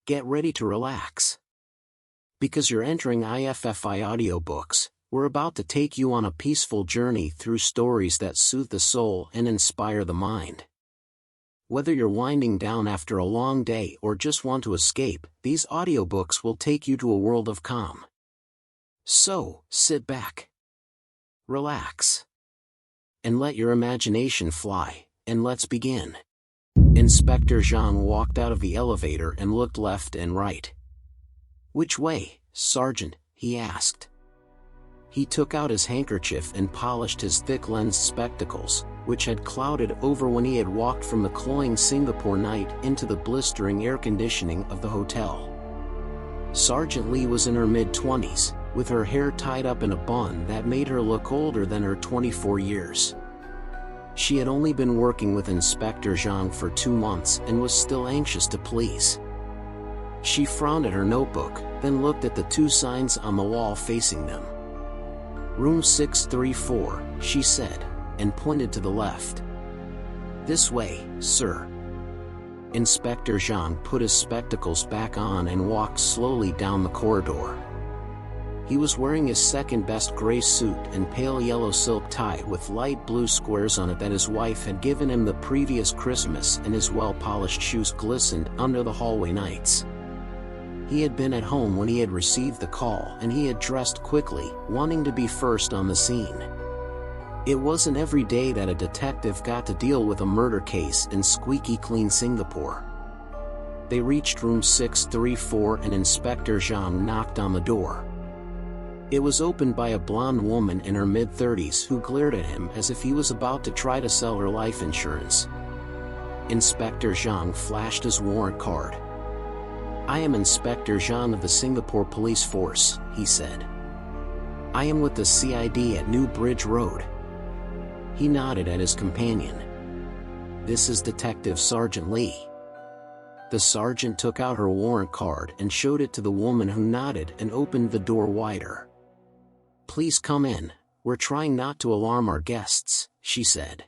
Get ready to relax. Because you're entering IFFI Audiobooks, we're about to take you on a peaceful journey through stories that soothe the soul and inspire the mind. Whether you're winding down after a long day or just want to escape, these audiobooks will take you to a world of calm. So, sit back, relax, and let your imagination fly, and let's begin. Inspector Zhang walked out of the elevator and looked left and right. "Which way, Sergeant?" he asked. He took out his handkerchief and polished his thick-lensed spectacles, which had clouded over when he had walked from the cloying Singapore night into the blistering air conditioning of the hotel. Sergeant Lee was in her mid-20s, with her hair tied up in a bun that made her look older than her 24 years. She had only been working with Inspector Zhang for 2 months and was still anxious to please. She frowned at her notebook, then looked at the 2 signs on the wall facing them. "Room 634, she said, and pointed to the left. "This way, sir." Inspector Zhang put his spectacles back on and walked slowly down the corridor. He was wearing his second-best gray suit and pale yellow silk tie with light blue squares on it that his wife had given him the previous Christmas, and his well-polished shoes glistened under the hallway lights. He had been at home when he had received the call, and he had dressed quickly, wanting to be first on the scene. It wasn't every day that a detective got to deal with a murder case in squeaky clean Singapore. They reached room 634 and Inspector Zhang knocked on the door. It was opened by a blonde woman in her mid-30s who glared at him as if he was about to try to sell her life insurance. Inspector Zhang flashed his warrant card. "I am Inspector Zhang of the Singapore Police Force," he said. "I am with the CID at New Bridge Road." He nodded at his companion. "This is Detective Sergeant Lee." The sergeant took out her warrant card and showed it to the woman, who nodded and opened the door wider. "Please come in, we're trying not to alarm our guests," she said.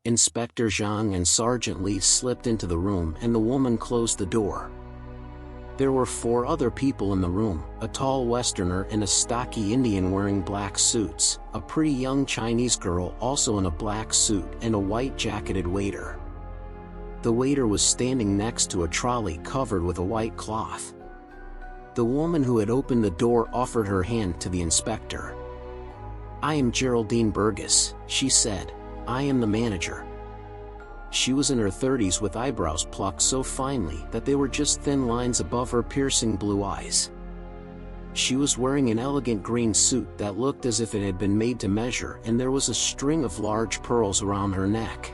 Inspector Zhang and Sergeant Lee slipped into the room and the woman closed the door. There were 4 other people in the room, a tall Westerner and a stocky Indian wearing black suits, a pretty young Chinese girl also in a black suit, and a white-jacketed waiter. The waiter was standing next to a trolley covered with a white cloth. The woman who had opened the door offered her hand to the inspector. "I am Geraldine Burgess," she said. "I am the manager." She was in her 30s with eyebrows plucked so finely that they were just thin lines above her piercing blue eyes. She was wearing an elegant green suit that looked as if it had been made to measure, and there was a string of large pearls around her neck.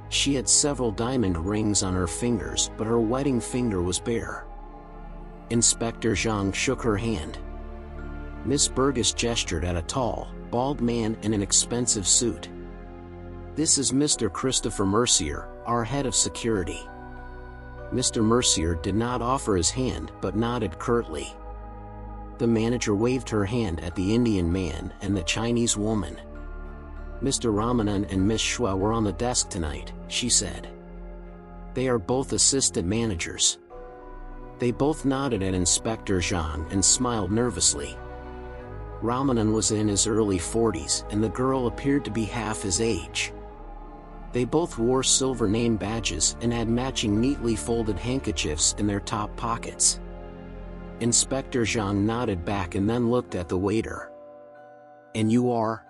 She had several diamond rings on her fingers, but her wedding finger was bare. Inspector Zhang shook her hand. Miss Burgess gestured at a tall, bald man in an expensive suit. "This is Mr. Christopher Mercier, our head of security." Mr. Mercier did not offer his hand but nodded curtly. The manager waved her hand at the Indian man and the Chinese woman. "Mr. Ramanan and Miss Shua were on the desk tonight," she said. "They are both assistant managers." They both nodded at Inspector Zhang and smiled nervously. Ramanan was in his early 40s and the girl appeared to be half his age. They both wore silver name badges and had matching neatly folded handkerchiefs in their top pockets. Inspector Zhang nodded back and then looked at the waiter. "And you are?"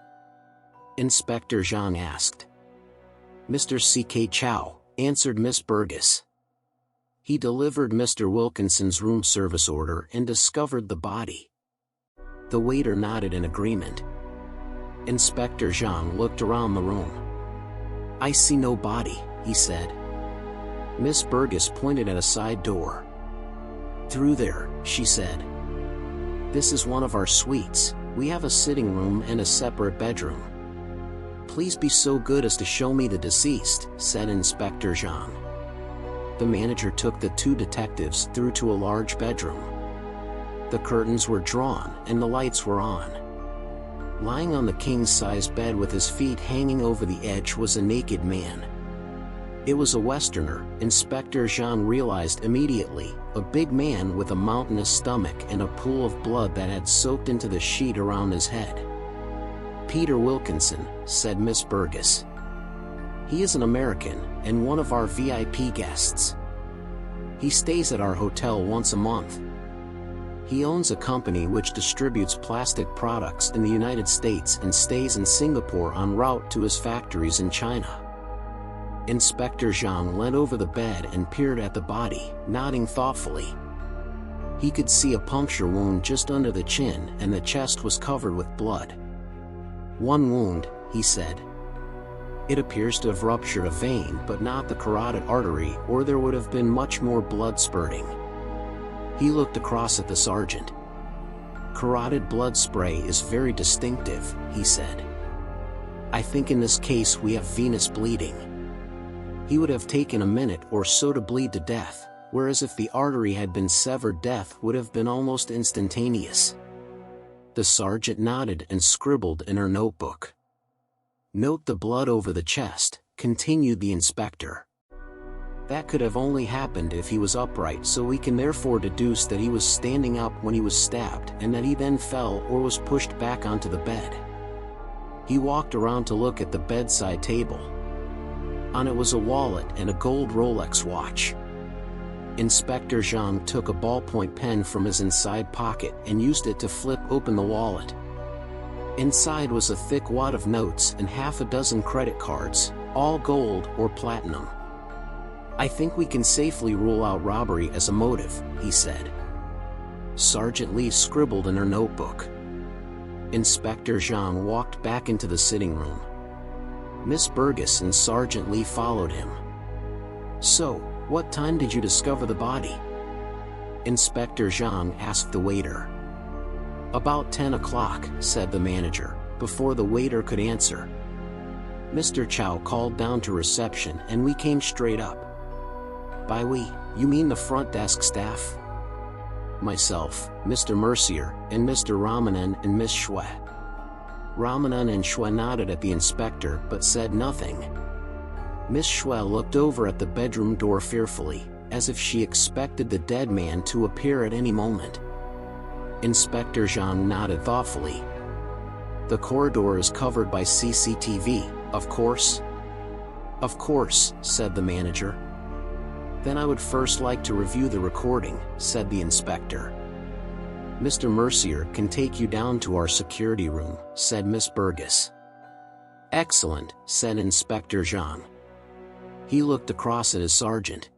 Inspector Zhang asked. "Mr. C.K. Chow," answered Miss Burgess. "He delivered Mr. Wilkinson's room service order and discovered the body." The waiter nodded in agreement. Inspector Zhang looked around the room. "I see no body," he said. Miss Burgess pointed at a side door. "Through there," she said. "This is one of our suites. We have a sitting room and a separate bedroom." "Please be so good as to show me the deceased," said Inspector Zhang. The manager took the 2 detectives through to a large bedroom. The curtains were drawn and the lights were on. Lying on the king-size bed with his feet hanging over the edge was a naked man. It was a Westerner, Inspector Zhang realized immediately, a big man with a mountainous stomach and a pool of blood that had soaked into the sheet around his head. "Peter Wilkinson," said Miss Burgess. "He is an American, and one of our VIP guests. He stays at our hotel once a month. He owns a company which distributes plastic products in the United States and stays in Singapore en route to his factories in China." Inspector Zhang leant over the bed and peered at the body, nodding thoughtfully. He could see a puncture wound just under the chin and the chest was covered with blood. "One wound," he said. "It appears to have ruptured a vein but not the carotid artery, or there would have been much more blood spurting." He looked across at the sergeant. "Carotid blood spray is very distinctive," he said. "I think in this case we have venous bleeding. He would have taken a minute or so to bleed to death, whereas if the artery had been severed, death would have been almost instantaneous." The sergeant nodded and scribbled in her notebook. "Note the blood over the chest," continued the inspector. "That could have only happened if he was upright, so we can therefore deduce that he was standing up when he was stabbed and that he then fell or was pushed back onto the bed." He walked around to look at the bedside table. On it was a wallet and a gold Rolex watch. Inspector Zhang took a ballpoint pen from his inside pocket and used it to flip open the wallet. Inside was a thick wad of notes and half a dozen credit cards, all gold or platinum. "I think we can safely rule out robbery as a motive," he said. Sergeant Lee scribbled in her notebook. Inspector Zhang walked back into the sitting room. Miss Burgess and Sergeant Lee followed him. "So, what time did you discover the body?" Inspector Zhang asked the waiter. "About 10 o'clock, said the manager, before the waiter could answer. "Mr. Chow called down to reception and we came straight up." "By we, you mean the front desk staff?" "Myself, Mr. Mercier, and Mr. Ramanan and Miss Shui." Ramanan and Shui nodded at the inspector but said nothing. Miss Shui looked over at the bedroom door fearfully, as if she expected the dead man to appear at any moment. Inspector Zhang nodded thoughtfully. "The corridor is covered by CCTV, of course?" "Of course," said the manager. "Then I would first like to review the recording," said the inspector. "Mr. Mercier can take you down to our security room," said Miss Burgess. "Excellent," said Inspector Zhang. He looked across at his sergeant.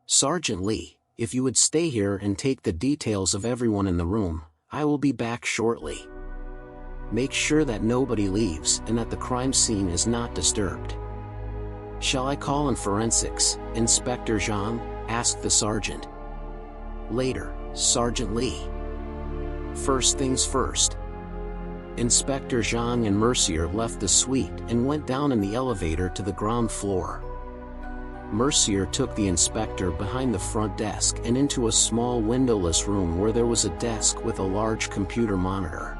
"Sergeant Lee, if you would stay here and take the details of everyone in the room, I will be back shortly. Make sure that nobody leaves and that the crime scene is not disturbed." "Shall I call in forensics, Inspector Zhang?" asked the sergeant. "Later, Sergeant Lee. First things first." Inspector Zhang and Mercier left the suite and went down in the elevator to the ground floor. Mercier took the inspector behind the front desk and into a small windowless room where there was a desk with a large computer monitor.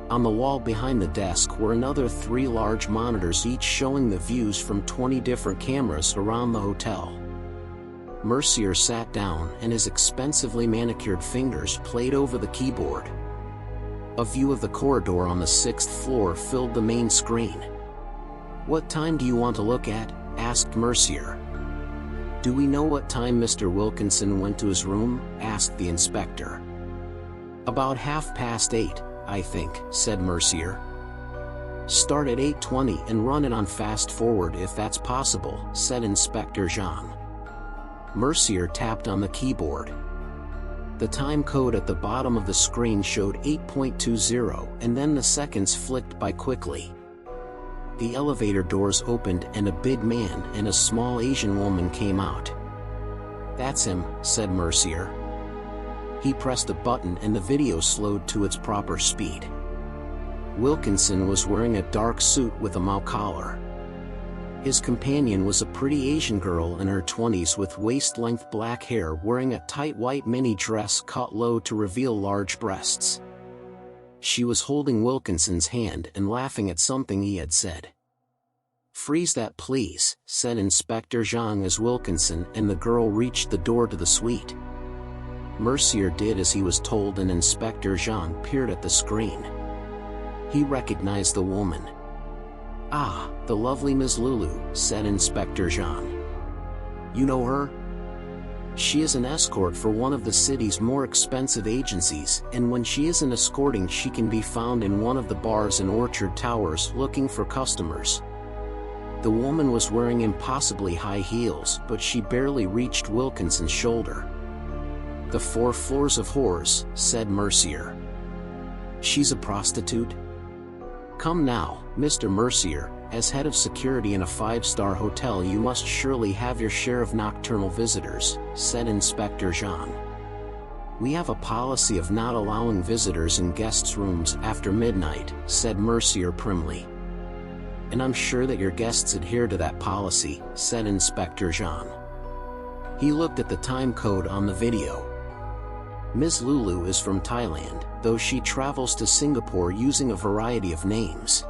On the wall behind the desk were another 3 large monitors, each showing the views from 20 different cameras around the hotel. Mercier sat down and his expensively manicured fingers played over the keyboard. A view of the corridor on the 6th floor filled the main screen. "What time do you want to look at?" asked Mercier. "Do we know what time Mr. Wilkinson went to his room?" asked the inspector. "About 8:30, I think," said Mercier. "Start at 8:20 and run it on fast forward if that's possible," said Inspector Zhang. Mercier tapped on the keyboard. The time code at the bottom of the screen showed 8.20 and then the seconds flicked by quickly. The elevator doors opened and a big man and a small Asian woman came out. "That's him," said Mercier. He pressed a button and the video slowed to its proper speed. Wilkinson was wearing a dark suit with a Mao collar. His companion was a pretty Asian girl in her 20s with waist-length black hair, wearing a tight white mini dress cut low to reveal large breasts. She was holding Wilkinson's hand and laughing at something he had said. "Freeze that please," said Inspector Zhang as Wilkinson and the girl reached the door to the suite. Mercier did as he was told and Inspector Zhang peered at the screen. He recognized the woman. "Ah, the lovely Ms. Lulu," said Inspector Zhang. "You know her? She is an escort for one of the city's more expensive agencies, and when she isn't escorting she can be found in one of the bars in Orchard Towers looking for customers." The woman was wearing impossibly high heels, but she barely reached Wilkinson's shoulder. "The 4 floors of whores," said Mercier. "She's a prostitute?" "Come now, Mr. Mercier, as head of security in a 5-star hotel you must surely have your share of nocturnal visitors," said Inspector Zhang. "We have a policy of not allowing visitors in guests' rooms after midnight," said Mercier primly. "And I'm sure that your guests adhere to that policy," said Inspector Zhang. He looked at the time code on the video. Ms. Lulu is from Thailand, though she travels to Singapore using a variety of names.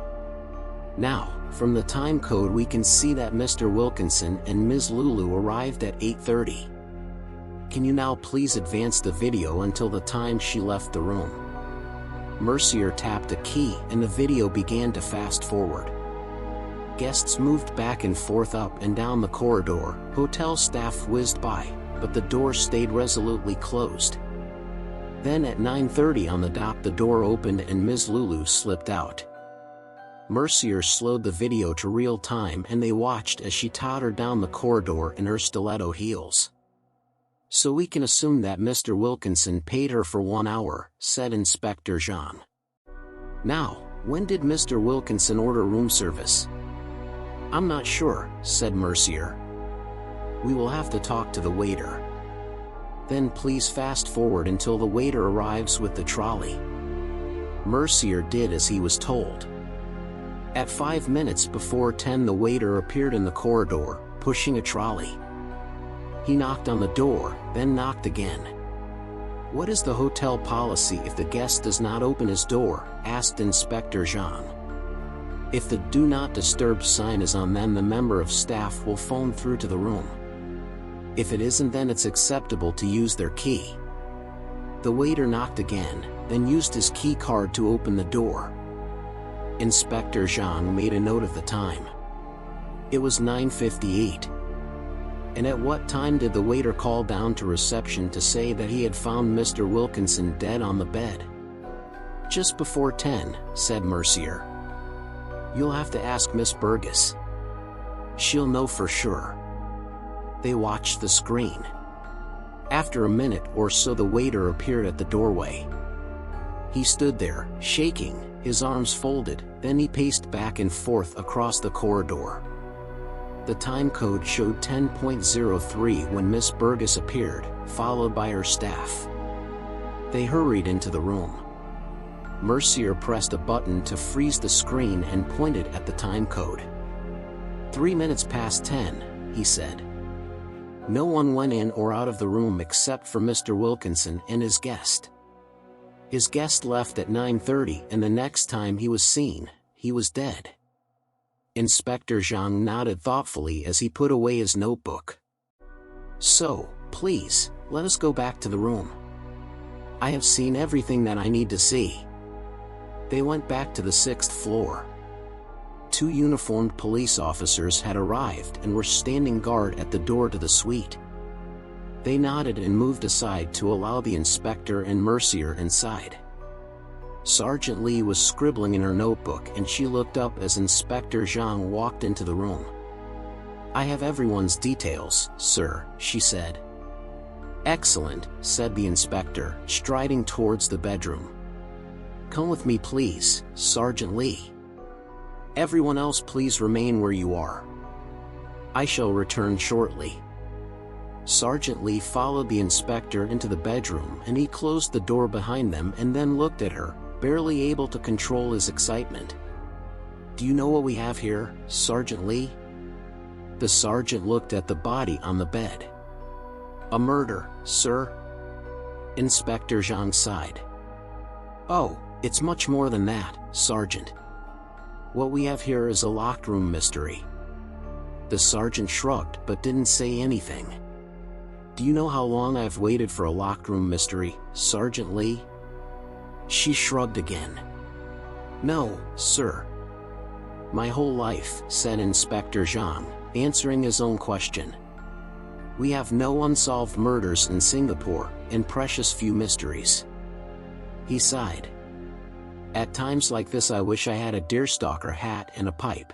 Now, from the time code we can see that Mr. Wilkinson and Ms. Lulu arrived at 8:30. Can you now please advance the video until the time she left the room? Mercier tapped a key and the video began to fast forward. Guests moved back and forth up and down the corridor, hotel staff whizzed by, but the door stayed resolutely closed. Then at 9:30 on the dot the door opened and Ms. Lulu slipped out. Mercier slowed the video to real time and they watched as she tottered down the corridor in her stiletto heels. "So we can assume that Mr. Wilkinson paid her for 1 hour," said Inspector Zhang. "Now, when did Mr. Wilkinson order room service?" "I'm not sure," said Mercier. "We will have to talk to the waiter." "Then please fast forward until the waiter arrives with the trolley." Mercier did as he was told. At 5 minutes before 10 the waiter appeared in the corridor, pushing a trolley. He knocked on the door, then knocked again. "What is the hotel policy if the guest does not open his door?" asked Inspector Zhang. "If the Do Not Disturb sign is on, then the member of staff will phone through to the room. If it isn't, then it's acceptable to use their key." The waiter knocked again, then used his key card to open the door. Inspector Zhang made a note of the time. It was 9:58. "And at what time did the waiter call down to reception to say that he had found Mr. Wilkinson dead on the bed?" "Just before 10, said Mercier. "You'll have to ask Miss Burgess. She'll know for sure." They watched the screen. After a minute or so the waiter appeared at the doorway. He stood there, shaking, his arms folded, then he paced back and forth across the corridor. The time code showed 10:03 when Miss Burgess appeared, followed by her staff. They hurried into the room. Mercier pressed a button to freeze the screen and pointed at the time code. 3 minutes past 10, he said. No one went in or out of the room except for Mr. Wilkinson and his guest. His guest left at 9:30 and the next time he was seen, he was dead. Inspector Zhang nodded thoughtfully as he put away his notebook. "So, please, let us go back to the room. I have seen everything that I need to see." They went back to the 6th floor. 2 uniformed police officers had arrived and were standing guard at the door to the suite. They nodded and moved aside to allow the inspector and Mercier inside. Sergeant Lee was scribbling in her notebook and she looked up as Inspector Zhang walked into the room. "I have everyone's details, sir," she said. "Excellent," said the inspector, striding towards the bedroom. "Come with me please, Sergeant Lee. Everyone else please remain where you are. I shall return shortly." Sergeant Lee followed the inspector into the bedroom and he closed the door behind them and then looked at her, barely able to control his excitement. "Do you know what we have here, Sergeant Lee?" The sergeant looked at the body on the bed. "A murder, sir." Inspector Zhang sighed. "Oh, it's much more than that, Sergeant. What we have here is a locked room mystery. The sergeant shrugged but didn't say anything. Do you know how long I've waited for a locked room mystery, Sergeant Lee? She shrugged again. No, sir. My whole life, said Inspector Zhang, answering his own question. We have no unsolved murders in Singapore, and precious few mysteries. He sighed. At times like this I wish I had a deerstalker hat and a pipe.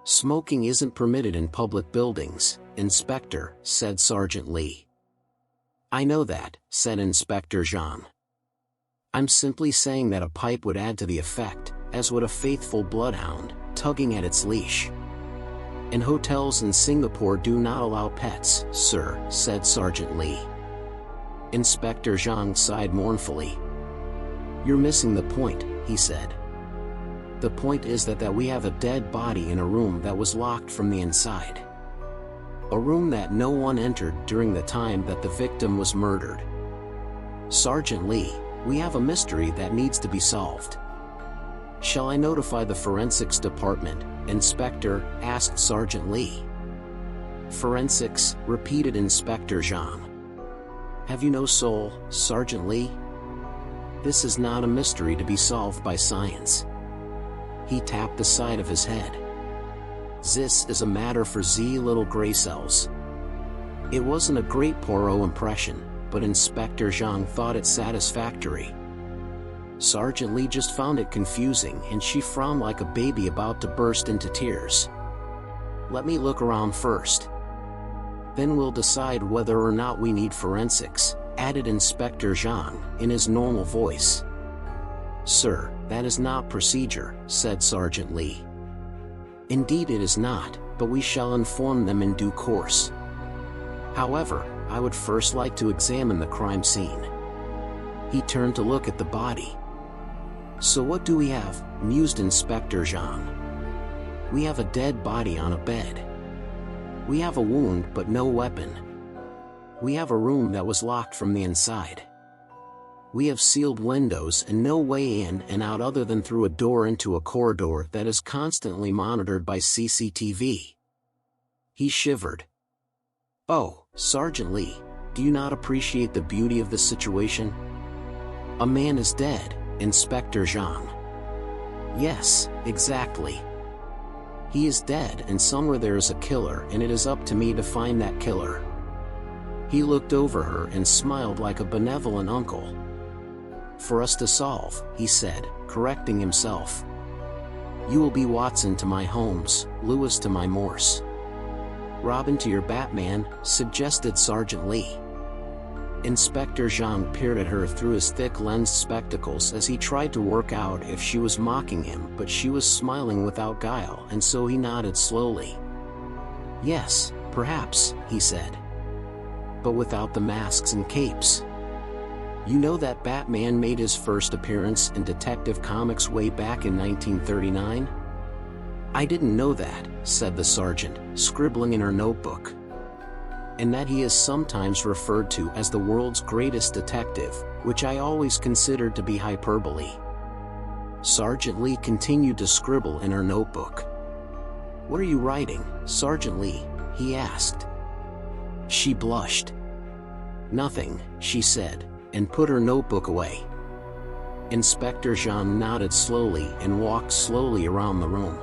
Smoking isn't permitted in public buildings, Inspector, said Sergeant Lee. I know that, said Inspector Zhang. I'm simply saying that a pipe would add to the effect, as would a faithful bloodhound, tugging at its leash. And hotels in Singapore do not allow pets, sir, said Sergeant Lee. Inspector Zhang sighed mournfully. You're missing the point, he said. The point is that we have a dead body in a room that was locked from the inside. A room that no one entered during the time that the victim was murdered. Sergeant Lee, we have a mystery that needs to be solved. Shall I notify the forensics department, Inspector? Asked Sergeant Lee. Forensics, repeated Inspector Zhang. Have you no soul, Sergeant Lee? This is not a mystery to be solved by science. He tapped the side of his head. This is a matter for Z little gray cells. It wasn't a great Poirot impression, but Inspector Zhang thought it satisfactory. Sergeant Lee just found it confusing and she frowned like a baby about to burst into tears. Let me look around first. Then we'll decide whether or not we need forensics, added Inspector Zhang in his normal voice. Sir, that is not procedure, said Sergeant Lee. Indeed it is not, but we shall inform them in due course. However, I would first like to examine the crime scene. He turned to look at the body. So what do we have? Mused Inspector Zhang. We have a dead body on a bed. We have a wound but no weapon. We have a room that was locked from the inside. We have sealed windows and no way in and out other than through a door into a corridor that is constantly monitored by CCTV. He shivered. Oh, Sergeant Lee, do you not appreciate the beauty of the situation? A man is dead, Inspector Zhang. Yes, exactly. He is dead and somewhere there is a killer and it is up to me to find that killer. He looked over her and smiled like a benevolent uncle. For us to solve, he said, correcting himself. You will be Watson to my Holmes, Lewis to my Morse. Robin to your Batman, suggested Sergeant Lee. Inspector Zhang peered at her through his thick lensed spectacles as he tried to work out if she was mocking him, but she was smiling without guile, and so he nodded slowly. Yes, perhaps, he said. But without the masks and capes. You know that Batman made his first appearance in Detective Comics way back in 1939? I didn't know that, said the sergeant, scribbling in her notebook. And that he is sometimes referred to as the world's greatest detective, which I always considered to be hyperbole. Sergeant Lee continued to scribble in her notebook. What are you writing, Sergeant Lee? He asked. She blushed. Nothing, she said, and put her notebook away. Inspector Zhang nodded slowly and walked slowly around the room.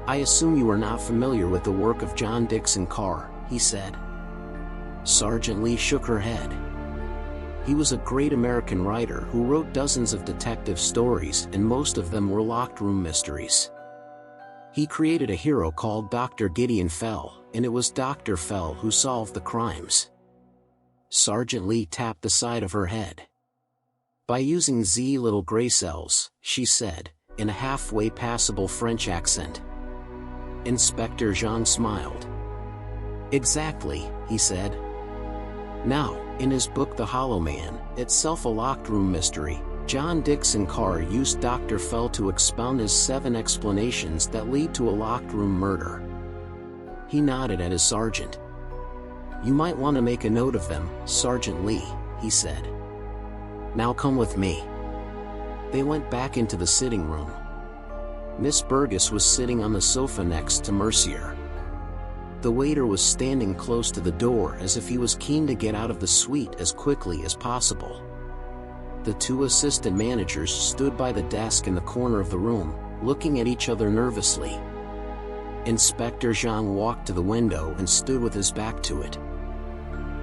I assume you are not familiar with the work of John Dixon Carr, he said. Sergeant Lee shook her head. He was a great American writer who wrote dozens of detective stories and most of them were locked room mysteries. He created a hero called Dr. Gideon Fell, and it was Dr. Fell who solved the crimes. Sergeant Lee tapped the side of her head. By using Z little gray cells, she said, in a halfway passable French accent. Inspector Zhang smiled. Exactly, he said. Now, in his book The Hollow Man, itself a locked room mystery, John Dixon Carr used Dr. Fell to expound his 7 explanations that lead to a locked room murder. He nodded at his sergeant. You might want to make a note of them, Sergeant Lee, he said. Now come with me. They went back into the sitting room. Miss Burgess was sitting on the sofa next to Mercier. The waiter was standing close to the door as if he was keen to get out of the suite as quickly as possible. The two assistant managers stood by the desk in the corner of the room, looking at each other nervously. Inspector Zhang walked to the window and stood with his back to it.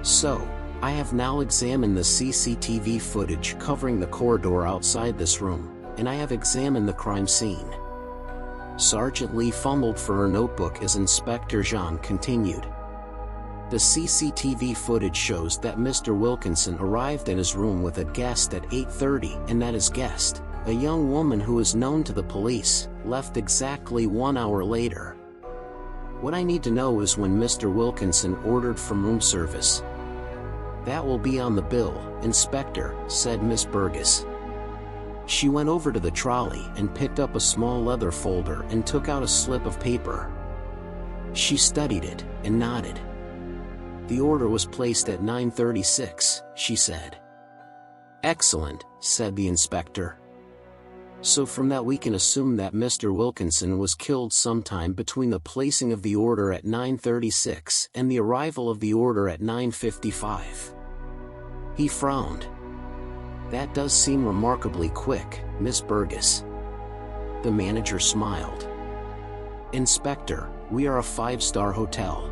"So, I have now examined the CCTV footage covering the corridor outside this room, and I have examined the crime scene." Sergeant Lee fumbled for her notebook as Inspector Zhang continued. "The CCTV footage shows that Mr. Wilkinson arrived at his room with a guest at 8:30 and that his guest, a young woman who is known to the police, left exactly 1 hour later. What I need to know is when Mr. Wilkinson ordered from room service." "That will be on the bill, Inspector," said Miss Burgess. She went over to the trolley and picked up a small leather folder and took out a slip of paper. She studied it and nodded. "The order was placed at 9:36, she said. "Excellent," said the inspector. "So from that we can assume that Mr. Wilkinson was killed sometime between the placing of the order at 9:36 and the arrival of the order at 9:55. He frowned. "That does seem remarkably quick, Miss Burgess." The manager smiled. "Inspector, we are a 5-star hotel.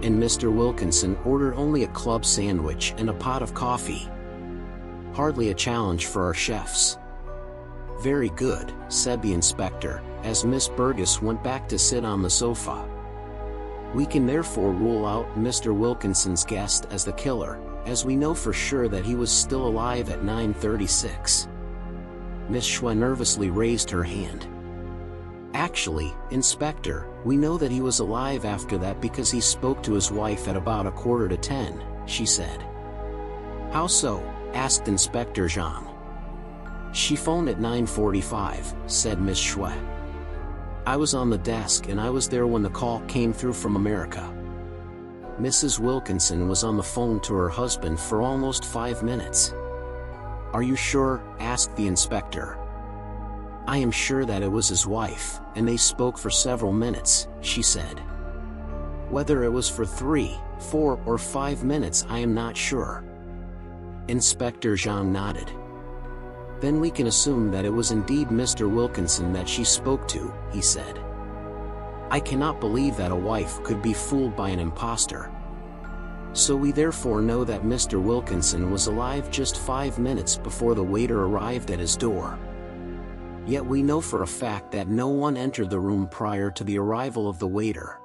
And Mr. Wilkinson ordered only a club sandwich and a pot of coffee. Hardly a challenge for our chefs." "Very good," said the inspector, as Miss Burgess went back to sit on the sofa. "We can therefore rule out Mr. Wilkinson's guest as the killer, as we know for sure that he was still alive at 9:36. Miss Schwe nervously raised her hand. "Actually, Inspector, we know that he was alive after that because he spoke to his wife at about 9:45, she said. "How so?" asked Inspector Zhang. "She phoned at 9:45, said Miss Schwe. "I was on the desk and I was there when the call came through from America. Mrs. Wilkinson was on the phone to her husband for almost 5 minutes. "Are you sure?" asked the inspector. "I am sure that it was his wife, and they spoke for several minutes," she said. "Whether it was for 3, 4, or 5 minutes I am not sure." Inspector Zhang nodded. "Then we can assume that it was indeed Mr. Wilkinson that she spoke to," he said. "I cannot believe that a wife could be fooled by an impostor. So we therefore know that Mr. Wilkinson was alive just 5 minutes before the waiter arrived at his door. Yet we know for a fact that no one entered the room prior to the arrival of the waiter.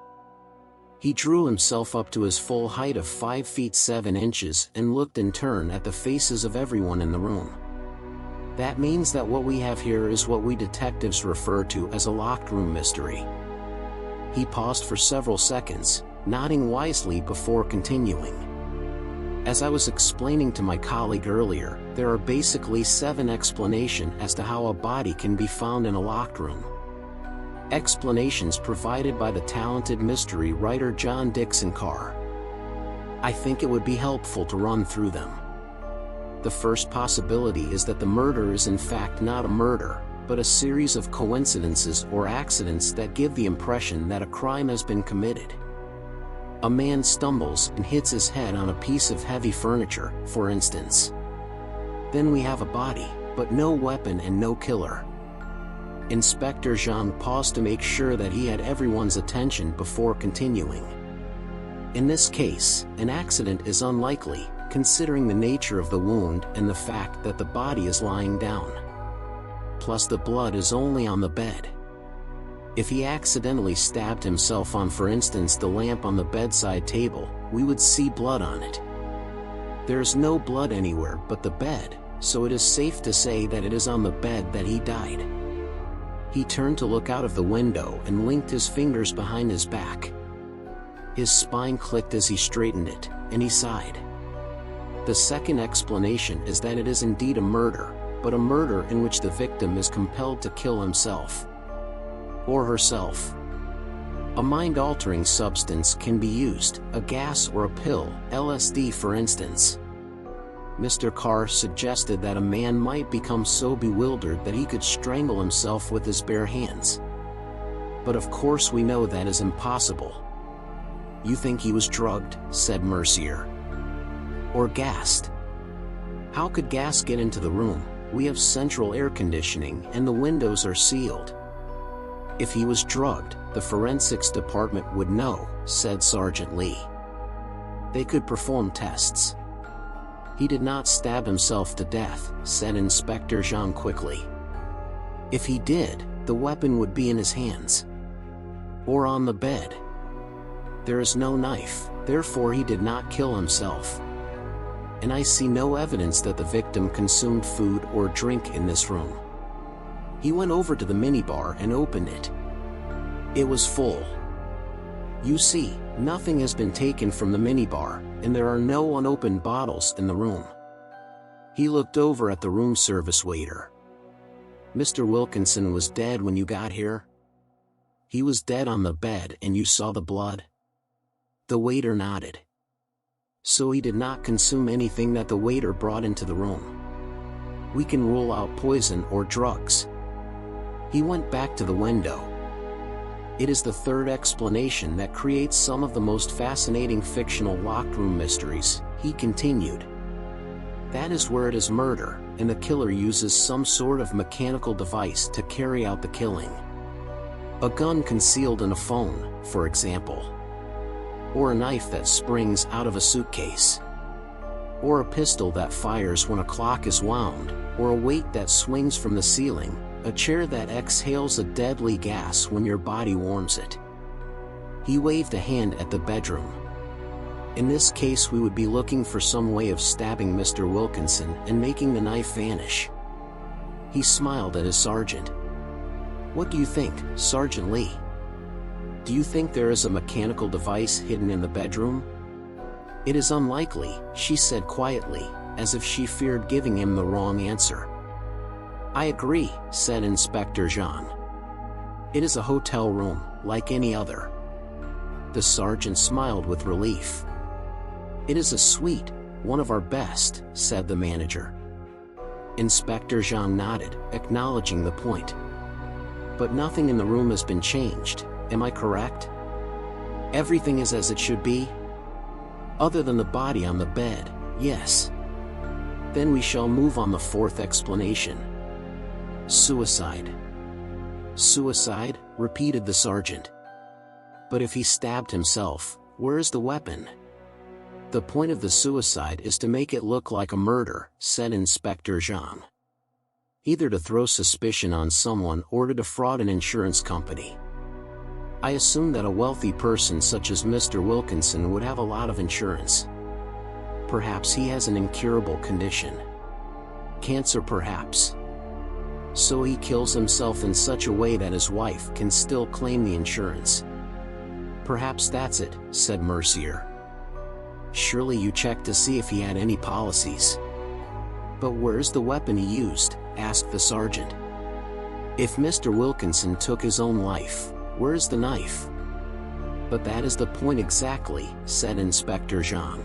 He drew himself up to his full height of 5 feet 7 inches and looked in turn at the faces of everyone in the room. That means that what we have here is what we detectives refer to as a locked room mystery." He paused for several seconds, nodding wisely before continuing. "As I was explaining to my colleague earlier, there are basically 7 explanations as to how a body can be found in a locked room. Explanations provided by the talented mystery writer John Dixon Carr. I think it would be helpful to run through them. The first possibility is that the murder is in fact not a murder, but a series of coincidences or accidents that give the impression that a crime has been committed. A man stumbles and hits his head on a piece of heavy furniture, for instance. Then we have a body, but no weapon and no killer." Inspector Zhang paused to make sure that he had everyone's attention before continuing. "In this case, an accident is unlikely, considering the nature of the wound and the fact that the body is lying down. Plus the blood is only on the bed. If he accidentally stabbed himself on, for instance, the lamp on the bedside table, we would see blood on it. There is no blood anywhere but the bed, so it is safe to say that it is on the bed that he died." He turned to look out of the window and linked his fingers behind his back. His spine clicked as he straightened it, and he sighed. "The second explanation is that it is indeed a murder, but a murder in which the victim is compelled to kill himself. Or herself. A mind-altering substance can be used, a gas or a pill, LSD for instance. Mr. Carr suggested that a man might become so bewildered that he could strangle himself with his bare hands. But of course we know that is impossible. You think he was drugged, said Mercier. Or gassed? How could gas get into the room? We have central air conditioning and the windows are sealed. If he was drugged, the forensics department would know, said Sergeant Lee. They could perform tests. He did not stab himself to death, said Inspector Zhang quickly. If he did, the weapon would be in his hands. Or on the bed. There is no knife, therefore he did not kill himself. And I see no evidence that the victim consumed food or drink in this room. He went over to the minibar and opened it. It was full. You see, nothing has been taken from the minibar, and there are no unopened bottles in the room. He looked over at the room service waiter. Mr. Wilkinson was dead when you got here? He was dead on the bed and you saw the blood? The waiter nodded. So he did not consume anything that the waiter brought into the room. We can rule out poison or drugs. He went back to the window. It is the third explanation that creates some of the most fascinating fictional locked room mysteries, he continued. That is where it is murder, and the killer uses some sort of mechanical device to carry out the killing. A gun concealed in a phone, for example. Or a knife that springs out of a suitcase. Or a pistol that fires when a clock is wound, or a weight that swings from the ceiling, a chair that exhales a deadly gas when your body warms it. He waved a hand at the bedroom. In this case we would be looking for some way of stabbing Mr. Wilkinson and making the knife vanish. He smiled at his sergeant. What do you think, Sergeant Lee? Do you think there is a mechanical device hidden in the bedroom? It is unlikely, she said quietly, as if she feared giving him the wrong answer. I agree, said Inspector Zhang. It is a hotel room, like any other. The sergeant smiled with relief. It is a suite, one of our best, said the manager. Inspector Zhang nodded, acknowledging the point. But nothing in the room has been changed, am I correct? Everything is as it should be? Other than the body on the bed, yes. Then we shall move on the fourth explanation. Suicide. Suicide, repeated the sergeant. But if he stabbed himself, where is the weapon? The point of the suicide is to make it look like a murder, said Inspector Zhang. Either to throw suspicion on someone or to defraud an insurance company. I assume that a wealthy person such as Mr. Wilkinson would have a lot of insurance. Perhaps he has an incurable condition. Cancer perhaps. So he kills himself in such a way that his wife can still claim the insurance. Perhaps that's it, said Mercier. Surely you checked to see if he had any policies. But where's the weapon he used? Asked the sergeant. If Mr. Wilkinson took his own life, where's the knife? But that is the point exactly, said Inspector Zhang.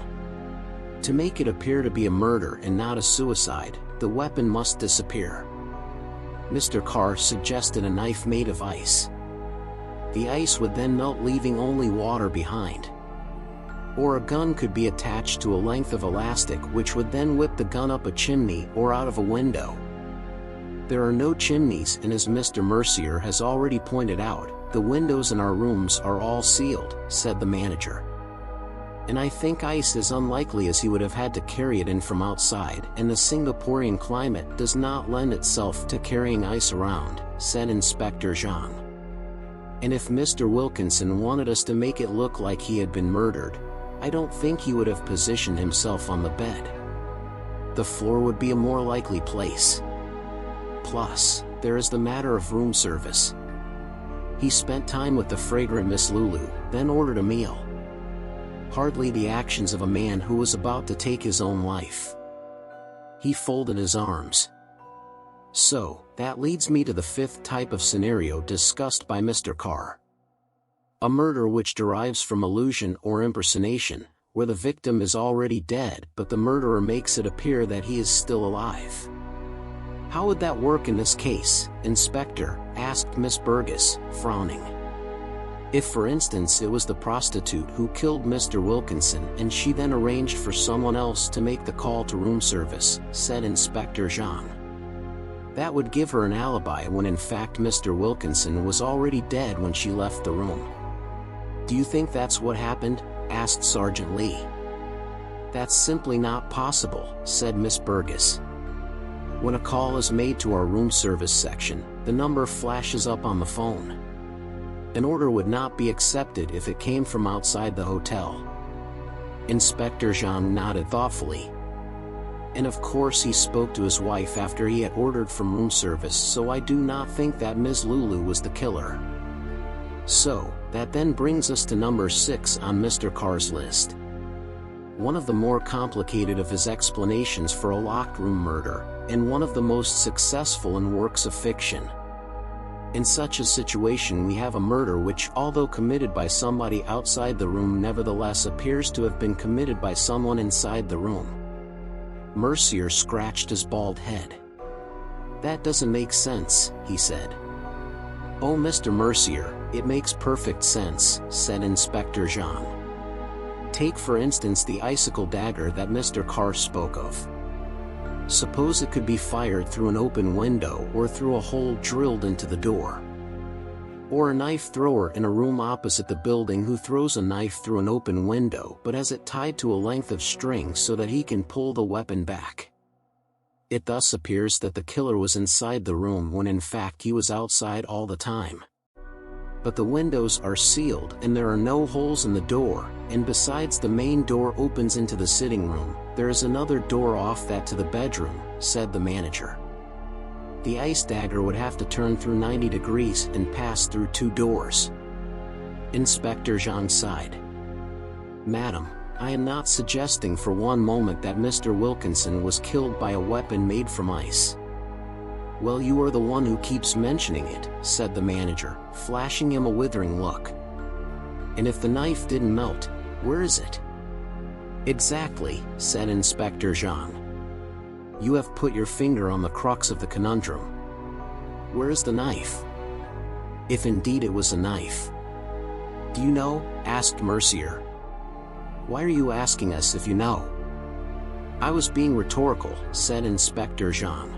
To make it appear to be a murder and not a suicide, the weapon must disappear. Mr. Carr suggested a knife made of ice. The ice would then melt, leaving only water behind. Or a gun could be attached to a length of elastic which would then whip the gun up a chimney or out of a window. There are no chimneys, and as Mr. Mercier has already pointed out, the windows in our rooms are all sealed, said the manager. And I think ice is unlikely, as he would have had to carry it in from outside, and the Singaporean climate does not lend itself to carrying ice around, said Inspector Zhang. And if Mr. Wilkinson wanted us to make it look like he had been murdered, I don't think he would have positioned himself on the bed. The floor would be a more likely place. Plus, there is the matter of room service. He spent time with the fragrant Miss Lulu, then ordered a meal. Hardly the actions of a man who was about to take his own life. He folded his arms. So, that leads me to the fifth type of scenario discussed by Mr. Carr. A murder which derives from illusion or impersonation, where the victim is already dead but the murderer makes it appear that he is still alive. How would that work in this case, Inspector? Asked Miss Burgess, frowning. If for instance it was the prostitute who killed Mr. Wilkinson and she then arranged for someone else to make the call to room service, said Inspector Zhang. That would give her an alibi when in fact Mr. Wilkinson was already dead when she left the room. Do you think that's what happened? Asked Sergeant Lee. That's simply not possible, said Miss Burgess. When a call is made to our room service section, the number flashes up on the phone. An order would not be accepted if it came from outside the hotel. Inspector Zhang nodded thoughtfully. And of course he spoke to his wife after he had ordered from room service, so I do not think that Ms. Lulu was the killer. So, that then brings us to number 6 on Mr. Carr's list. One of the more complicated of his explanations for a locked room murder, and one of the most successful in works of fiction. In such a situation we have a murder which, although committed by somebody outside the room, nevertheless appears to have been committed by someone inside the room. Mercier scratched his bald head. That doesn't make sense, he said. Oh, Mr. Mercier, it makes perfect sense, said Inspector Zhang. Take for instance the icicle dagger that Mr. Carr spoke of. Suppose it could be fired through an open window or through a hole drilled into the door. Or a knife thrower in a room opposite the building who throws a knife through an open window but has it tied to a length of string so that he can pull the weapon back. It thus appears that the killer was inside the room when in fact he was outside all the time. But the windows are sealed and there are no holes in the door, and besides the main door opens into the sitting room, there is another door off that to the bedroom, said the manager. The ice dagger would have to turn through 90 degrees and pass through 2 doors. Inspector Zhang sighed. Madam, I am not suggesting for one moment that Mr. Wilkinson was killed by a weapon made from ice. Well, you are the one who keeps mentioning it, said the manager, flashing him a withering look. And if the knife didn't melt, where is it? Exactly, said Inspector Zhang. You have put your finger on the crux of the conundrum. Where is the knife? If indeed it was a knife. Do you know? Asked Mercier. Why are you asking us if you know? I was being rhetorical, said Inspector Zhang.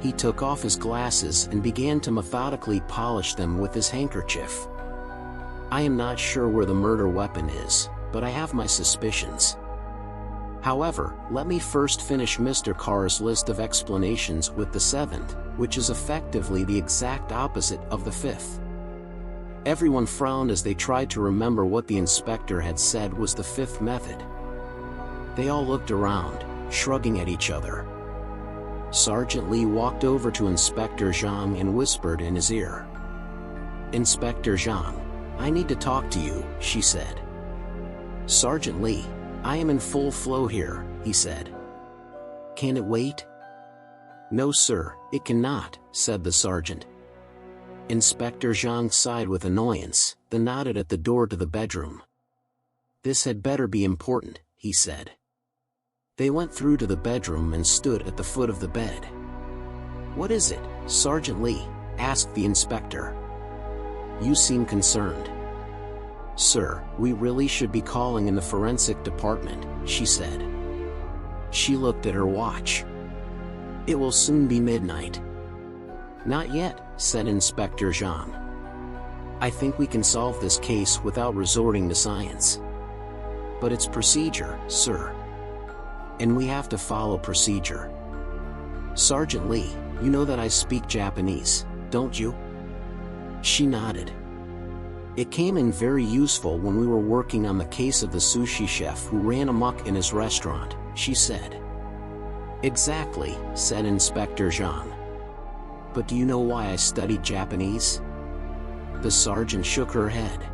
He took off his glasses and began to methodically polish them with his handkerchief. I am not sure where the murder weapon is, but I have my suspicions. However, let me first finish Mr. Carr's list of explanations with the 7th, which is effectively the exact opposite of the 5th. Everyone frowned as they tried to remember what the inspector had said was the 5th method. They all looked around, shrugging at each other. Sergeant Lee walked over to Inspector Zhang and whispered in his ear. Inspector Zhang, I need to talk to you, she said. Sergeant Lee, I am in full flow here, he said. Can it wait? No sir, it cannot, said the sergeant. Inspector Zhang sighed with annoyance, then nodded at the door to the bedroom. This had better be important, he said. They went through to the bedroom and stood at the foot of the bed. What is it, Sergeant Lee? Asked the inspector. You seem concerned. Sir, we really should be calling in the forensic department, she said. She looked at her watch. It will soon be midnight. Not yet, said Inspector Zhang. I think we can solve this case without resorting to science. But it's procedure, sir. And we have to follow procedure. Sergeant Lee, you know that I speak Japanese, don't you? She nodded. It came in very useful when we were working on the case of the sushi chef who ran amok in his restaurant, she said. Exactly, said Inspector Zhang. But do you know why I studied Japanese? The sergeant shook her head.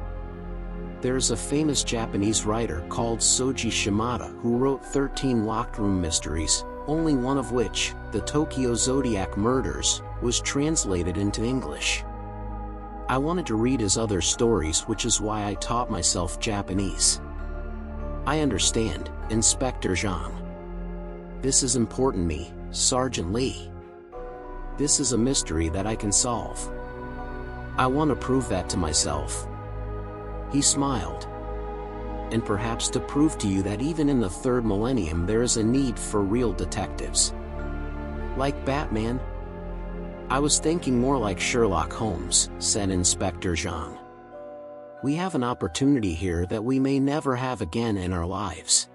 There's a famous Japanese writer called Soji Shimada who wrote 13 locked room mysteries, only one of which, the Tokyo Zodiac Murders, was translated into English. I wanted to read his other stories, which is why I taught myself Japanese. I understand, Inspector Zhang. This is important to me, Sergeant Lee. This is a mystery that I can solve. I want to prove that to myself. He smiled. And perhaps to prove to you that even in the third millennium there is a need for real detectives. Like Batman? I was thinking more like Sherlock Holmes, said Inspector Zhang. We have an opportunity here that we may never have again in our lives.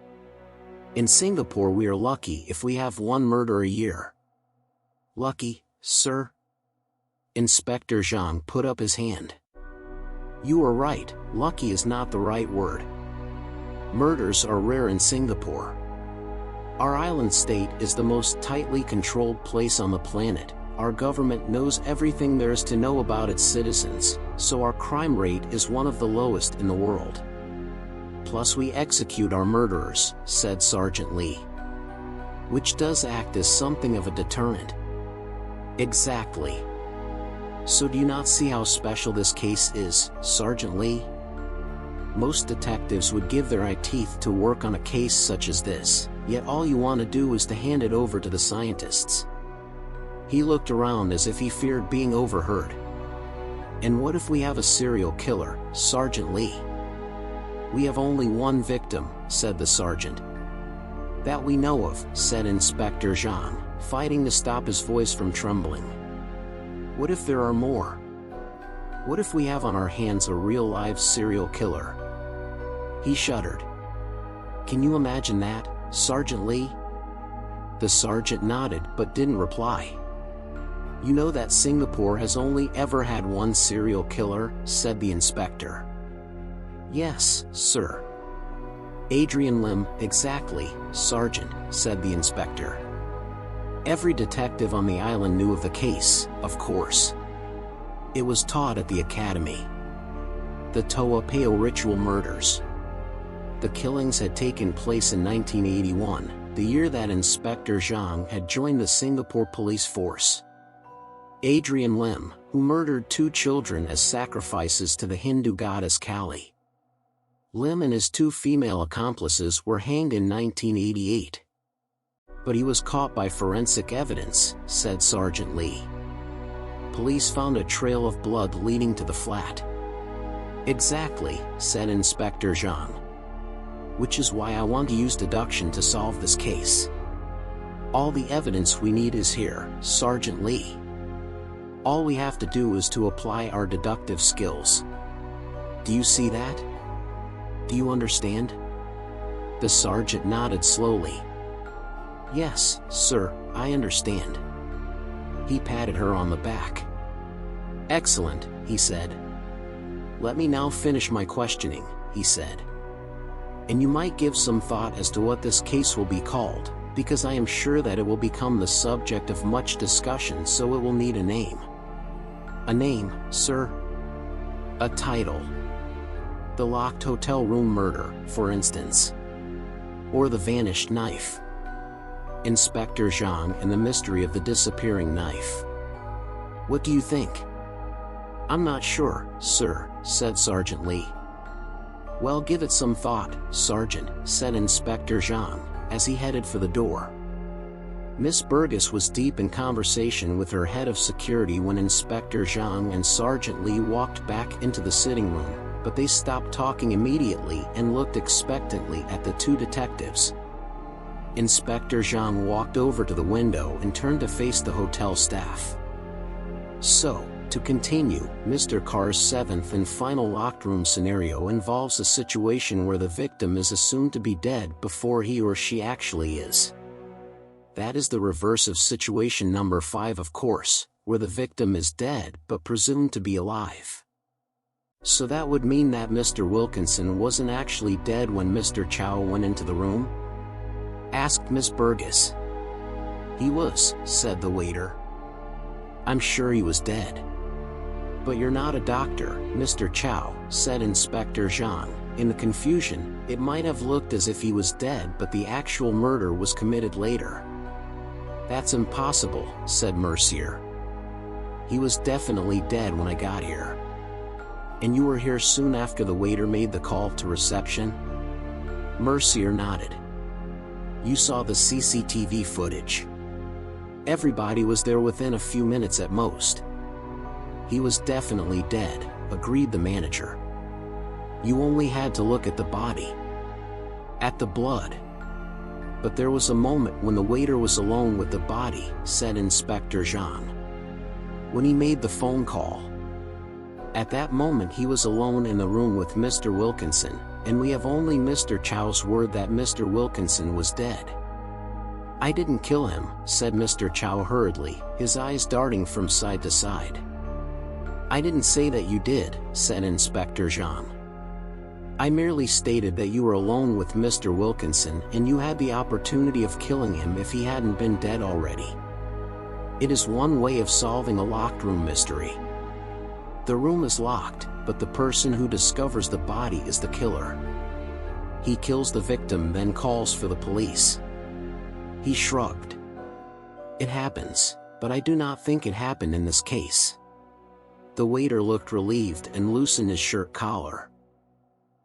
In Singapore we are lucky if we have one murder a year. Lucky, sir? Inspector Zhang put up his hand. You are right, lucky is not the right word. Murders are rare in Singapore. Our island state is the most tightly controlled place on the planet. Our government knows everything there is to know about its citizens, so our crime rate is one of the lowest in the world. Plus we execute our murderers, said Sergeant Lee. Which does act as something of a deterrent. Exactly. So do you not see how special this case is, Sergeant Lee? Most detectives would give their eye teeth to work on a case such as this, yet all you want to do is to hand it over to the scientists. He looked around as if he feared being overheard. And what if we have a serial killer, Sergeant Lee? We have only one victim, said the sergeant. That we know of, said Inspector Zhang, fighting to stop his voice from trembling. What if there are more? What if we have on our hands a real live serial killer? He shuddered. Can you imagine that, Sergeant Lee? The sergeant nodded but didn't reply. You know that Singapore has only ever had one serial killer, said the inspector. Yes, sir. Adrian Lim, exactly, Sergeant, said the inspector. Every detective on the island knew of the case, of course. It was taught at the academy. The Toa Payoh ritual murders. The killings had taken place in 1981, the year that Inspector Zhang had joined the Singapore police force. Adrian Lim, who murdered 2 children as sacrifices to the Hindu goddess Kali. Lim and his 2 female accomplices were hanged in 1988. But he was caught by forensic evidence, said Sergeant Lee. Police found a trail of blood leading to the flat. Exactly, said Inspector Zhang. Which is why I want to use deduction to solve this case. All the evidence we need is here, Sergeant Lee. All we have to do is to apply our deductive skills. Do you see that? Do you understand? The sergeant nodded slowly. Yes, sir, I understand. He patted her on the back. Excellent, he said. Let me now finish my questioning, he said. And you might give some thought as to what this case will be called, because I am sure that it will become the subject of much discussion, so it will need a name. A name, sir? A title. The locked hotel room murder, for instance. Or the vanished knife. Inspector Zhang and the mystery of the disappearing knife. What do you think? I'm not sure, sir, said Sergeant Lee. Well, give it some thought, Sergeant, said Inspector Zhang, as he headed for the door. Miss Burgess was deep in conversation with her head of security when Inspector Zhang and Sergeant Lee walked back into the sitting room, but they stopped talking immediately and looked expectantly at the 2 detectives. Inspector Zhang walked over to the window and turned to face the hotel staff. So, to continue, Mr. Carr's 7th and final locked room scenario involves a situation where the victim is assumed to be dead before he or she actually is. That is the reverse of situation number 5, of course, where the victim is dead but presumed to be alive. So that would mean that Mr. Wilkinson wasn't actually dead when Mr. Chow went into the room? Asked Miss Burgess. He was, said the waiter. I'm sure he was dead. But you're not a doctor, Mr. Chow, said Inspector Zhang. In the confusion, it might have looked as if he was dead, but the actual murder was committed later. That's impossible, said Mercier. He was definitely dead when I got here. And you were here soon after the waiter made the call to reception? Mercier nodded. You saw the CCTV footage. Everybody was there within a few minutes at most. He was definitely dead, agreed the manager. You only had to look at the body. At the blood. But there was a moment when the waiter was alone with the body, said Inspector Zhang. When he made the phone call. At that moment he was alone in the room with Mr. Wilkinson, and we have only Mr. Chow's word that Mr. Wilkinson was dead. I didn't kill him, said Mr. Chow hurriedly, his eyes darting from side to side. I didn't say that you did, said Inspector Zhang. I merely stated that you were alone with Mr. Wilkinson and you had the opportunity of killing him if he hadn't been dead already. It is one way of solving a locked room mystery. The room is locked, but the person who discovers the body is the killer. He kills the victim, then calls for the police. He shrugged. It happens, but I do not think it happened in this case. The waiter looked relieved and loosened his shirt collar.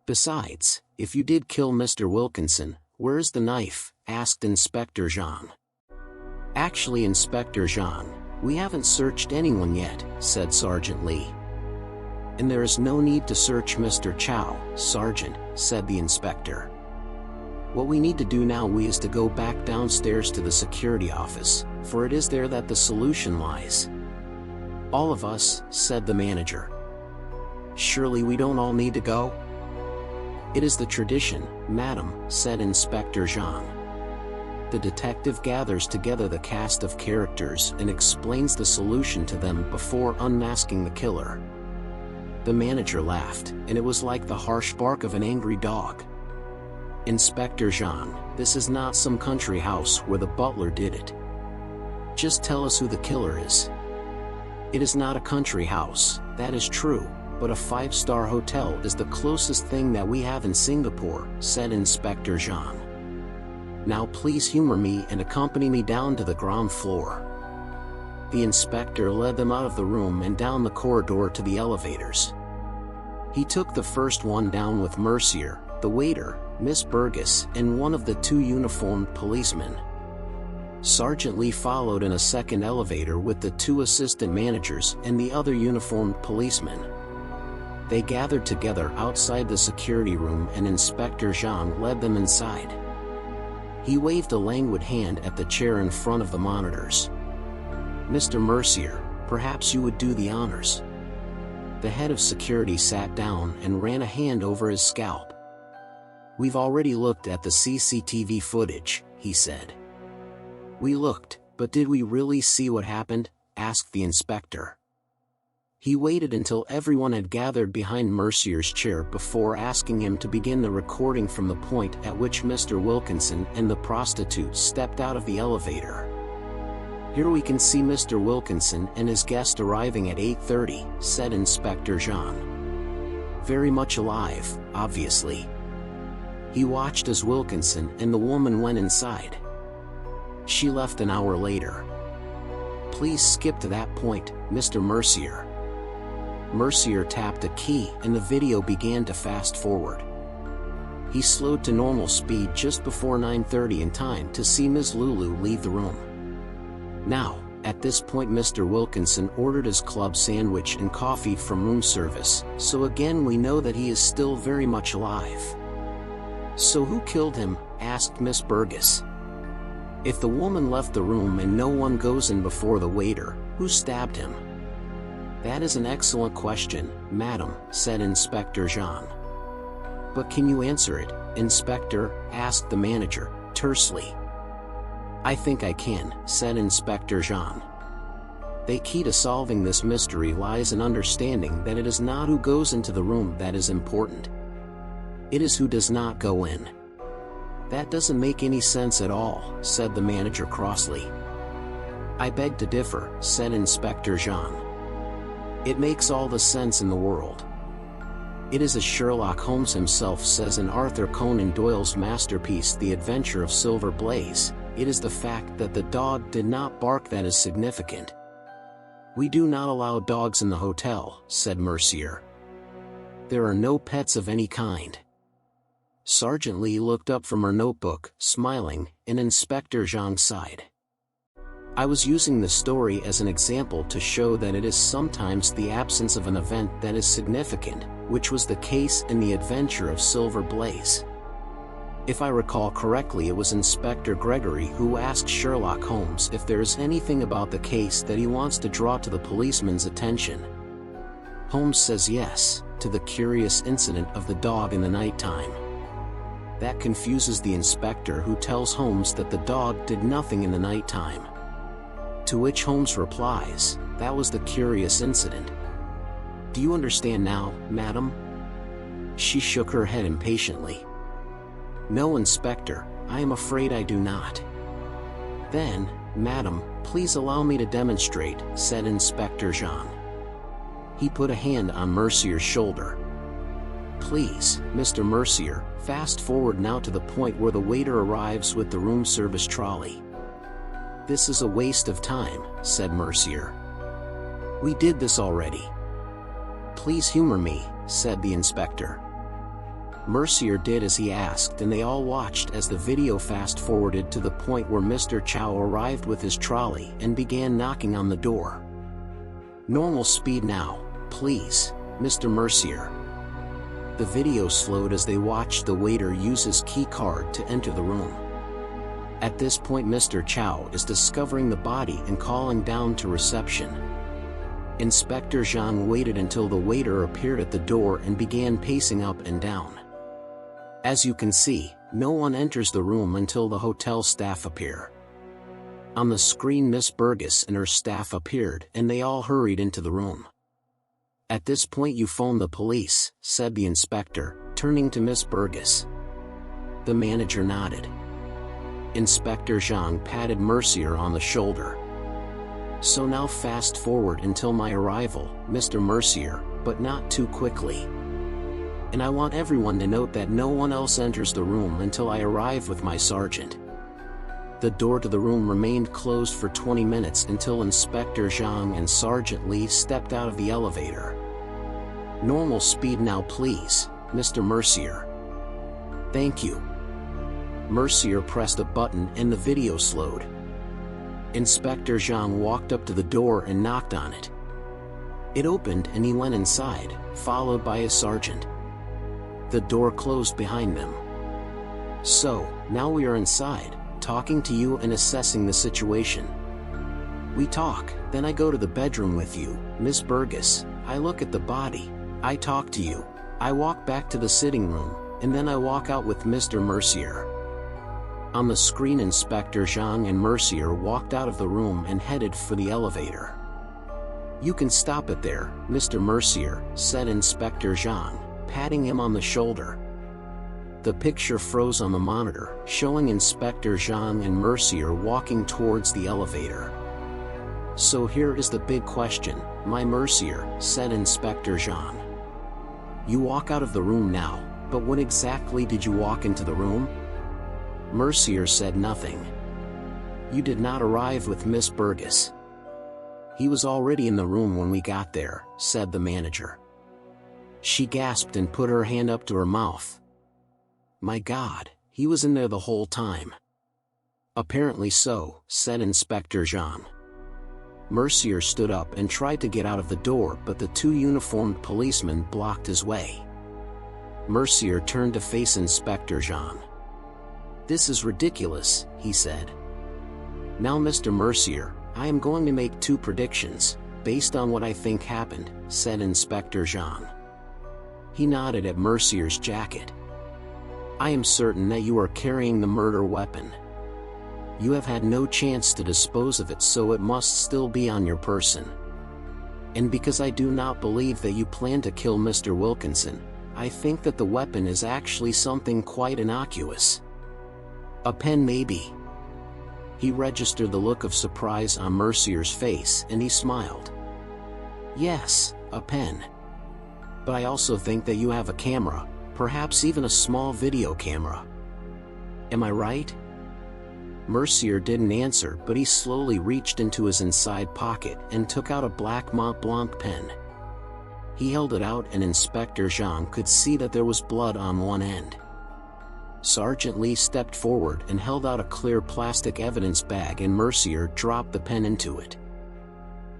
Besides, if you did kill Mr. Wilkinson, where's the knife? Asked Inspector Zhang. Actually, Inspector Zhang, we haven't searched anyone yet, said Sergeant Lee. And there is no need to search Mr. Chow, Sergeant, said the inspector. What we need to do now is to go back downstairs to the security office, for it is there that the solution lies. All of us, said the manager. Surely we don't all need to go? It is the tradition, madam, said Inspector Zhang. The detective gathers together the cast of characters and explains the solution to them before unmasking the killer. The manager laughed, and it was like the harsh bark of an angry dog. Inspector Zhang, this is not some country house where the butler did it. Just tell us who the killer is. It is not a country house, that is true, but a 5-star hotel is the closest thing that we have in Singapore, said Inspector Zhang. Now please humor me and accompany me down to the ground floor. The inspector led them out of the room and down the corridor to the elevators. He took the first one down with Mercier, the waiter, Miss Burgess, and one of the 2 uniformed policemen. Sergeant Lee followed in a second elevator with the 2 assistant managers and the other uniformed policemen. They gathered together outside the security room and Inspector Zhang led them inside. He waved a languid hand at the chair in front of the monitors. Mr. Mercier, perhaps you would do the honors. The head of security sat down and ran a hand over his scalp. We've already looked at the CCTV footage, he said. We looked, but did we really see what happened? Asked the inspector. He waited until everyone had gathered behind Mercier's chair before asking him to begin the recording from the point at which Mr. Wilkinson and the prostitute stepped out of the elevator. Here we can see Mr. Wilkinson and his guest arriving at 8:30, said Inspector Zhang. Very much alive, obviously. He watched as Wilkinson and the woman went inside. She left an hour later. Please skip to that point, Mr. Mercier. Mercier tapped a key and the video began to fast forward. He slowed to normal speed just before 9:30 in time to see Ms. Lulu leave the room. Now, at this point Mr. Wilkinson ordered his club sandwich and coffee from room service, so again we know that he is still very much alive. So who killed him? Asked Miss Burgess. If the woman left the room and no one goes in before the waiter, who stabbed him? That is an excellent question, madam, said Inspector Zhang. But can you answer it, Inspector? Asked the manager, tersely. I think I can, said Inspector Zhang. The key to solving this mystery lies in understanding that it is not who goes into the room that is important. It is who does not go in. That doesn't make any sense at all, said the manager crossly. I beg to differ, said Inspector Zhang. It makes all the sense in the world. It is as Sherlock Holmes himself says in Arthur Conan Doyle's masterpiece The Adventure of Silver Blaze, it is the fact that the dog did not bark that is significant. We do not allow dogs in the hotel, said Mercier. There are no pets of any kind. Sergeant Lee looked up from her notebook, smiling, and Inspector Zhang sighed. I was using the story as an example to show that it is sometimes the absence of an event that is significant, which was the case in The Adventure of Silver Blaze. If I recall correctly, it was Inspector Gregory who asked Sherlock Holmes if there is anything about the case that he wants to draw to the policeman's attention. Holmes says yes, to the curious incident of the dog in the nighttime. That confuses the inspector, who tells Holmes that the dog did nothing in the nighttime. To which Holmes replies, "That was the curious incident. Do you understand now, madam?" She shook her head impatiently. "No, Inspector, I am afraid I do not." "Then, madam, please allow me to demonstrate," said Inspector Zhang. He put a hand on Mercier's shoulder. "Please, Mr. Mercier, fast forward now to the point where the waiter arrives with the room service trolley." "This is a waste of time," said Mercier. "We did this already." "Please humor me," said the inspector. Mercier did as he asked, and they all watched as the video fast-forwarded to the point where Mr. Chow arrived with his trolley and began knocking on the door. "Normal speed now, please, Mr. Mercier." The video slowed as they watched the waiter use his key card to enter the room. At this point, Mr. Chow is discovering the body and calling down to reception. Inspector Zhang waited until the waiter appeared at the door and began pacing up and down. As you can see, no one enters the room until the hotel staff appear. On the screen, Miss Burgess and her staff appeared, and they all hurried into the room. "At this point you phone the police," said the inspector, turning to Miss Burgess. The manager nodded. Inspector Zhang patted Mercier on the shoulder. "So now fast forward until my arrival, Mr. Mercier, but not too quickly. And I want everyone to note that no one else enters the room until I arrive with my sergeant." The door to the room remained closed for 20 minutes until Inspector Zhang and Sergeant Lee stepped out of the elevator. "Normal speed now please, Mr. Mercier." "Thank you." Mercier pressed a button and the video slowed. Inspector Zhang walked up to the door and knocked on it. It opened and he went inside, followed by his sergeant. The door closed behind them. "So, now we are inside, talking to you and assessing the situation. We talk, then I go to the bedroom with you, Miss Burgess, I look at the body, I talk to you, I walk back to the sitting room, and then I walk out with Mr. Mercier." On the screen, Inspector Zhang and Mercier walked out of the room and headed for the elevator. "You can stop it there, Mr. Mercier," said Inspector Zhang, patting him on the shoulder. The picture froze on the monitor, showing Inspector Zhang and Mercier walking towards the elevator. "So here is the big question, my Mercier," said Inspector Zhang. "You walk out of the room now, but when exactly did you walk into the room?" Mercier said nothing. "You did not arrive with Miss Burgess." "He was already in the room when we got there," said the manager. She gasped and put her hand up to her mouth. "My God, he was in there the whole time." "Apparently so," said Inspector Zhang. Mercier stood up and tried to get out of the door, but the two uniformed policemen blocked his way. Mercier turned to face Inspector Zhang. "This is ridiculous," he said. "Now, Mr. Mercier, I am going to make two predictions, based on what I think happened," said Inspector Zhang. He nodded at Mercier's jacket. "I am certain that you are carrying the murder weapon. You have had no chance to dispose of it, so it must still be on your person. And because I do not believe that you plan to kill Mr. Wilkinson, I think that the weapon is actually something quite innocuous. A pen maybe." He registered the look of surprise on Mercier's face and he smiled. "Yes, a pen. But I also think that you have a camera, perhaps even a small video camera. Am I right?" Mercier didn't answer, but he slowly reached into his inside pocket and took out a black Mont Blanc pen. He held it out and Inspector Zhang could see that there was blood on one end. Sergeant Lee stepped forward and held out a clear plastic evidence bag, and Mercier dropped the pen into it.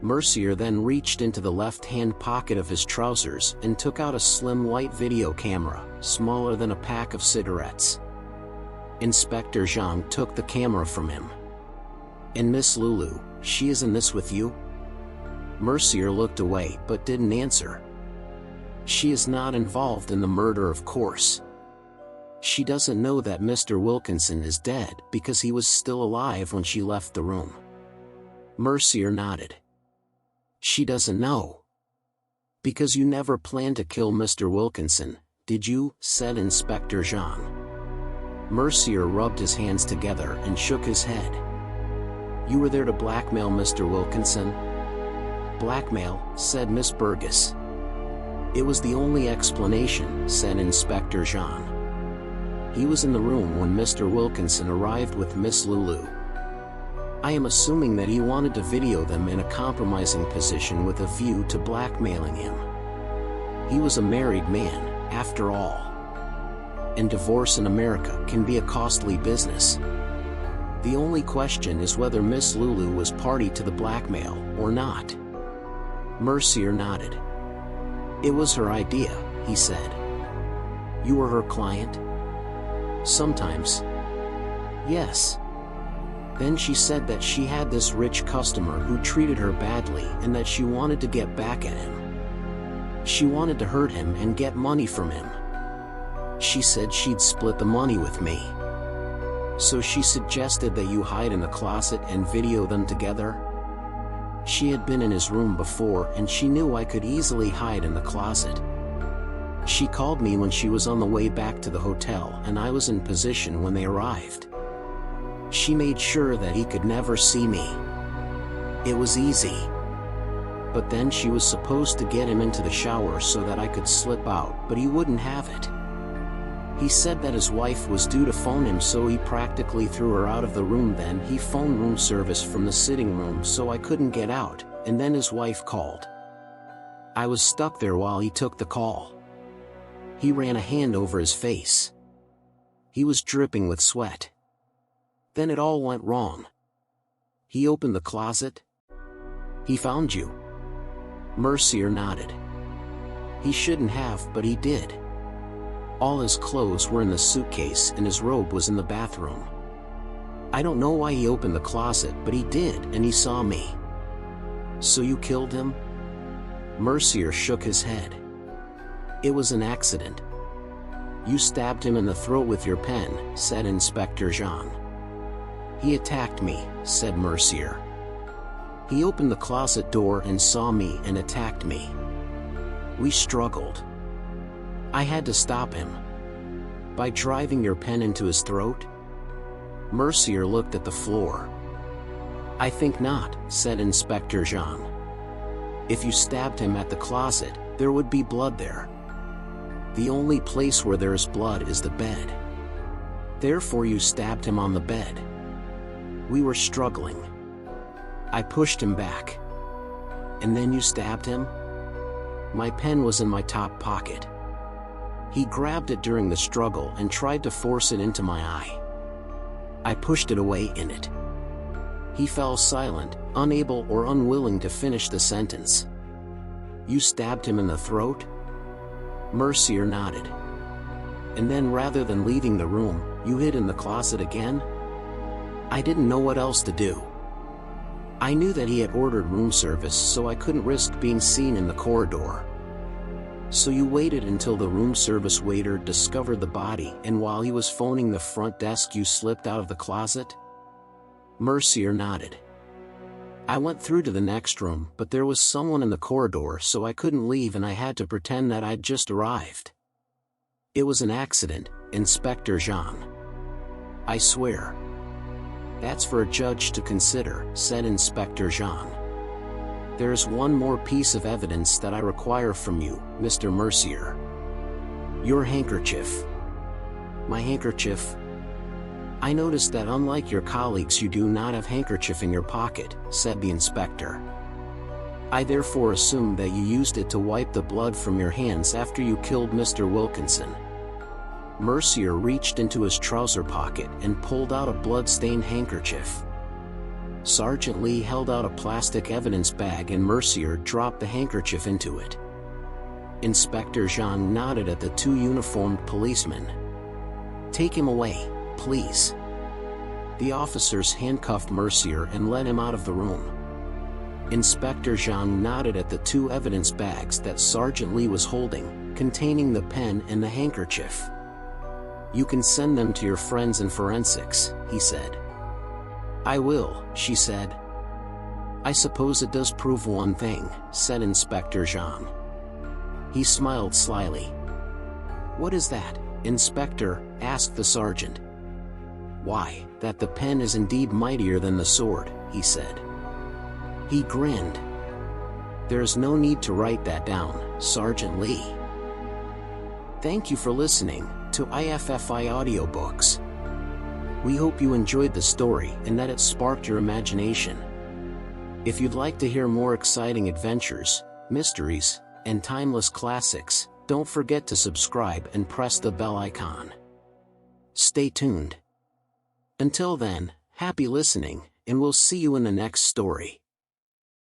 Mercier then reached into the left-hand pocket of his trousers and took out a slim white video camera, smaller than a pack of cigarettes. Inspector Zhang took the camera from him. "And Miss Lulu, she is in this with you?" Mercier looked away but didn't answer. "She is not involved in the murder, of course. She doesn't know that Mr. Wilkinson is dead because he was still alive when she left the room." Mercier nodded. "She doesn't know. Because you never planned to kill Mr. Wilkinson, did you?" said Inspector Zhang. Mercier rubbed his hands together and shook his head. "You were there to blackmail Mr. Wilkinson?" "Blackmail," said Miss Burgess. "It was the only explanation," said Inspector Zhang. "He was in the room when Mr. Wilkinson arrived with Miss Lulu. I am assuming that he wanted to video them in a compromising position with a view to blackmailing him. He was a married man, after all. And divorce in America can be a costly business. The only question is whether Miss Lulu was party to the blackmail or not." Mercier nodded. "It was her idea," he said. "You were her client?" "Sometimes. Yes. Then she said that she had this rich customer who treated her badly and that she wanted to get back at him. She wanted to hurt him and get money from him. She said she'd split the money with me. So she suggested that you hide in the closet and video them together. She had been in his room before and she knew I could easily hide in the closet. She called me when she was on the way back to the hotel and I was in position when they arrived. She made sure that he could never see me. It was easy. But then she was supposed to get him into the shower so that I could slip out, but he wouldn't have it. He said that his wife was due to phone him, so he practically threw her out of the room. Then he phoned room service from the sitting room so I couldn't get out, and then his wife called. I was stuck there while he took the call." He ran a hand over his face. He was dripping with sweat. "Then it all went wrong. He opened the closet. He found you." Mercier nodded. "He shouldn't have, but he did. All his clothes were in the suitcase and his robe was in the bathroom. I don't know why he opened the closet, but he did, and he saw me." "So you killed him?" Mercier shook his head. "It was an accident." "You stabbed him in the throat with your pen," said Inspector Zhang. "He attacked me," said Mercier. "He opened the closet door and saw me and attacked me. We struggled. I had to stop him." "By driving your pen into his throat?" Mercier looked at the floor. "I think not," said Inspector Zhang. "If you stabbed him at the closet, there would be blood there. The only place where there is blood is the bed. Therefore you stabbed him on the bed. We were struggling. I pushed him back. And then you stabbed him?" "My pen was in my top pocket. He grabbed it during the struggle and tried to force it into my eye. I pushed it away in it." He fell silent, unable or unwilling to finish the sentence. "You stabbed him in the throat?" Mercier nodded. "And then rather than leaving the room, you hid in the closet again?" "I didn't know what else to do. I knew that he had ordered room service, so I couldn't risk being seen in the corridor. So you waited until the room service waiter discovered the body, and while he was phoning the front desk you slipped out of the closet?" Mercier nodded. "I went through to the next room, but there was someone in the corridor, so I couldn't leave and I had to pretend that I'd just arrived. It was an accident, Inspector Zhang. I swear." "That's for a judge to consider," said Inspector Zhang. "There is one more piece of evidence that I require from you, Mr. Mercier. Your handkerchief." "My handkerchief?" "I noticed that unlike your colleagues you do not have handkerchief in your pocket," said the inspector. "I therefore assume that you used it to wipe the blood from your hands after you killed Mr. Wilkinson." Mercier reached into his trouser pocket and pulled out a blood-stained handkerchief. Sergeant Lee held out a plastic evidence bag and Mercier dropped the handkerchief into it. Inspector Zhang nodded at the two uniformed policemen. "Take him away, please." The officers handcuffed Mercier and led him out of the room. Inspector Zhang nodded at the two evidence bags that Sergeant Lee was holding, containing the pen and the handkerchief. "You can send them to your friends in forensics," he said. "I will," she said. "I suppose it does prove one thing," said Inspector Zhang. He smiled slyly. "What is that, Inspector?" asked the sergeant. "Why, that the pen is indeed mightier than the sword," he said. He grinned. "There is no need to write that down, Sergeant Lee." Thank you for listening to IFFI Audiobooks. We hope you enjoyed the story and that it sparked your imagination. If you'd like to hear more exciting adventures, mysteries, and timeless classics, don't forget to subscribe and press the bell icon. Stay tuned. Until then, happy listening, and we'll see you in the next story.